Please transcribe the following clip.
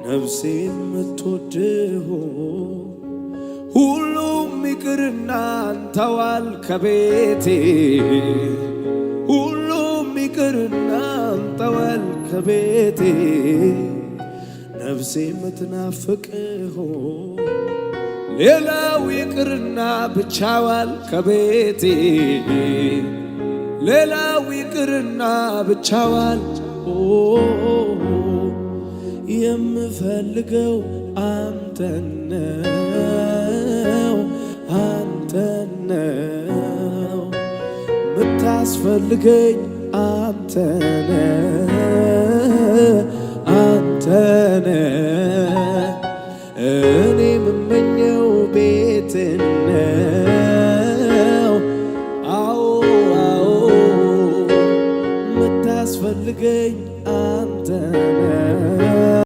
ነፍሴ የምትወድህ ሁሉም ይቅርና አንተዋል ከቤቴ ሁሉም ይቅርና አንተዋል ከቤቴ ነፍሴ የምትናፍቅህ ሌላው ይቅርና ብቻዋል ከቤቴ ሌላው ይቅርና ብቻዋል የምፈልገው አንተን ነው አንተን ነው ምታስፈልገኝ አንተን አንተን እኔ የምመኘው ቤትን ነው አዎ አዎ ምታስፈልገኝ